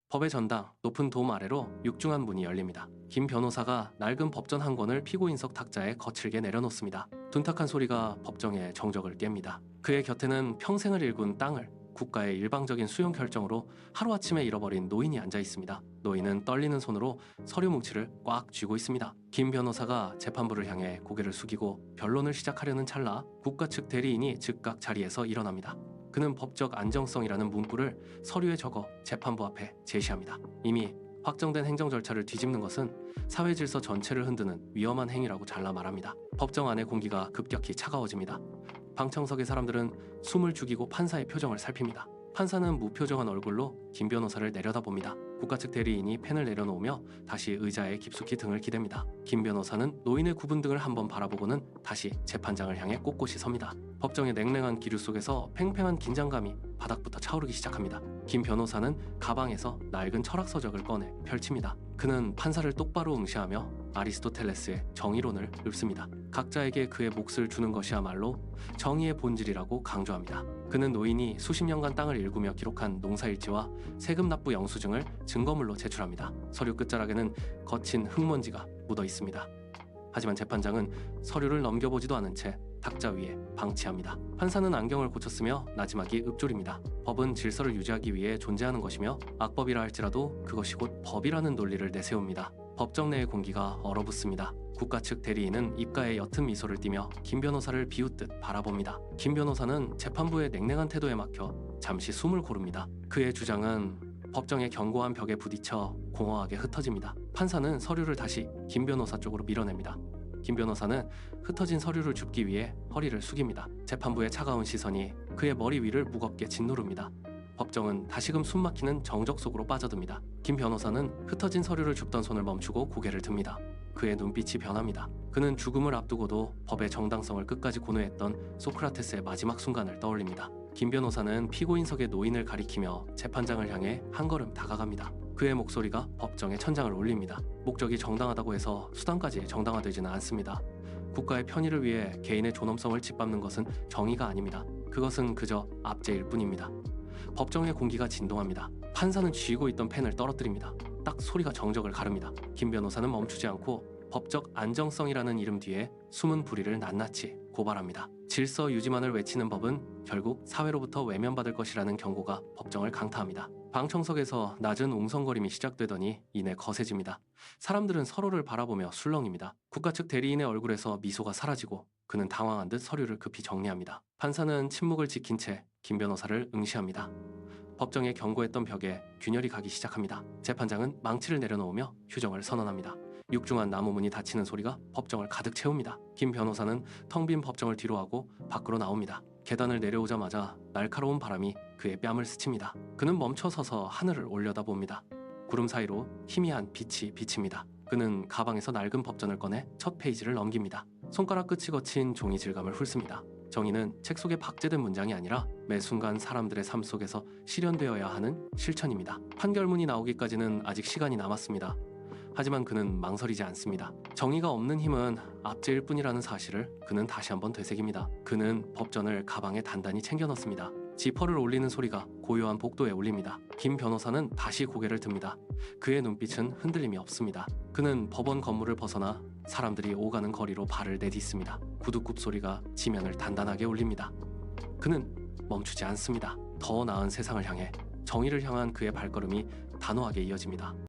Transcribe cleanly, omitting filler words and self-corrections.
법의 전당, 높은 돔 아래로 육중한 문이 열립니다. 김 변호사가 낡은 법전 한 권을 피고인석 탁자에 거칠게 내려놓습니다. 둔탁한 소리가 법정의 정적을 깹니다. 그의 곁에는 평생을 일군 땅을 국가의 일방적인 수용 결정으로 하루아침에 잃어버린 노인이 앉아 있습니다. 노인은 떨리는 손으로 서류 뭉치를 꽉 쥐고 있습니다. 김 변호사가 재판부를 향해 고개를 숙이고 변론을 시작하려는 찰나 국가 측 대리인이 즉각 자리에서 일어납니다. 그는 법적 안정성이라는 문구를 서류에 적어 재판부 앞에 제시합니다. 이미 확정된 행정 절차를 뒤집는 것은 사회 질서 전체를 흔드는 위험한 행위라고 잘라 말합니다. 법정 안의 공기가 급격히 차가워집니다. 방청석의 사람들은 숨을 죽이고 판사의 표정을 살핍니다. 판사는 무표정한 얼굴로 김 변호사를 내려다봅니다. 국가 측 대리인이 펜을 내려놓으며 다시 의자에 깊숙이 등을 기댑니다. 김 변호사는 노인의 굽은 등을 한번 바라보고는 다시 재판장을 향해 꼿꼿이 섭니다. 법정의 냉랭한 기류 속에서 팽팽한 긴장감이 바닥부터 차오르기 시작합니다. 김 변호사는 가방에서 낡은 철학 서적을 꺼내 펼칩니다. 그는 판사를 똑바로 응시하며 아리스토텔레스의 정의론을 읊습니다. 각자에게 그의 몫을 주는 것이야말로 정의의 본질이라고 강조합니다. 그는 노인이 수십 년간 땅을 일구며 기록한 농사일지와 세금 납부 영수증을 증거물로 제출합니다. 서류 끝자락에는 거친 흙먼지가 묻어 있습니다. 하지만 재판장은 서류를 넘겨보지도 않은 채 탁자 위에 방치합니다. 판사는 안경을 고쳤으며 나지막이 읊조립니다. 법은 질서를 유지하기 위해 존재하는 것이며 악법이라 할지라도 그것이 곧 법이라는 논리를 내세웁니다. 법정 내의 공기가 얼어붙습니다. 국가 측 대리인은 입가에 옅은 미소를 띠며 김 변호사를 비웃듯 바라봅니다. 김 변호사는 재판부의 냉랭한 태도에 막혀 잠시 숨을 고릅니다. 그의 주장은 법정의 견고한 벽에 부딪혀 공허하게 흩어집니다. 판사는 서류를 다시 김 변호사 쪽으로 밀어냅니다. 김 변호사는 흩어진 서류를 줍기 위해 허리를 숙입니다. 재판부의 차가운 시선이 그의 머리 위를 무겁게 짓누릅니다. 법정은 다시금 숨막히는 정적 속으로 빠져듭니다. 김 변호사는 흩어진 서류를 줍던 손을 멈추고 고개를 듭니다. 그의 눈빛이 변합니다. 그는 죽음을 앞두고도 법의 정당성을 끝까지 고뇌했던 소크라테스의 마지막 순간을 떠올립니다. 김 변호사는 피고인석의 노인을 가리키며 재판장을 향해 한 걸음 다가갑니다. 그의 목소리가 법정의 천장을 울립니다. 목적이 정당하다고 해서 수단까지 정당화되지는 않습니다. 국가의 편의를 위해 개인의 존엄성을 짓밟는 것은 정의가 아닙니다. 그것은 그저 압제일 뿐입니다. 법정의 공기가 진동합니다. 판사는 쥐고 있던 펜을 떨어뜨립니다. 딱 소리가 정적을 가릅니다. 김 변호사는 멈추지 않고 법적 안정성이라는 이름 뒤에 숨은 불의를 낱낱이 고발합니다. 질서 유지만을 외치는 법은 결국 사회로부터 외면받을 것이라는 경고가 법정을 강타합니다. 방청석에서 낮은 웅성거림이 시작되더니 이내 거세집니다. 사람들은 서로를 바라보며 술렁입니다. 국가 측 대리인의 얼굴에서 미소가 사라지고 그는 당황한 듯 서류를 급히 정리합니다. 판사는 침묵을 지킨 채 김 변호사를 응시합니다. 법정에 경고했던 벽에 균열이 가기 시작합니다. 재판장은 망치를 내려놓으며 휴정을 선언합니다. 육중한 나무 문이 닫히는 소리가 법정을 가득 채웁니다. 김 변호사는 텅 빈 법정을 뒤로하고 밖으로 나옵니다. 계단을 내려오자마자 날카로운 바람이 그의 뺨을 스칩니다. 그는 멈춰서서 하늘을 올려다봅니다. 구름 사이로 희미한 빛이 비칩니다. 그는 가방에서 낡은 법전을 꺼내 첫 페이지를 넘깁니다. 손가락 끝이 거친 종이 질감을 훑습니다. 정의는 책 속에 박제된 문장이 아니라 매 순간 사람들의 삶 속에서 실현되어야 하는 실천입니다. 판결문이 나오기까지는 아직 시간이 남았습니다. 하지만 그는 망설이지 않습니다. 정의가 없는 힘은 압제일 뿐이라는 사실을 그는 다시 한번 되새깁니다. 그는 법전을 가방에 단단히 챙겨 넣습니다. 지퍼를 올리는 소리가 고요한 복도에 울립니다. 김 변호사는 다시 고개를 듭니다. 그의 눈빛은 흔들림이 없습니다. 그는 법원 건물을 벗어나 사람들이 오가는 거리로 발을 내딛습니다. 구둣굽 소리가 지면을 단단하게 울립니다. 그는 멈추지 않습니다. 더 나은 세상을 향해, 정의를 향한 그의 발걸음이 단호하게 이어집니다.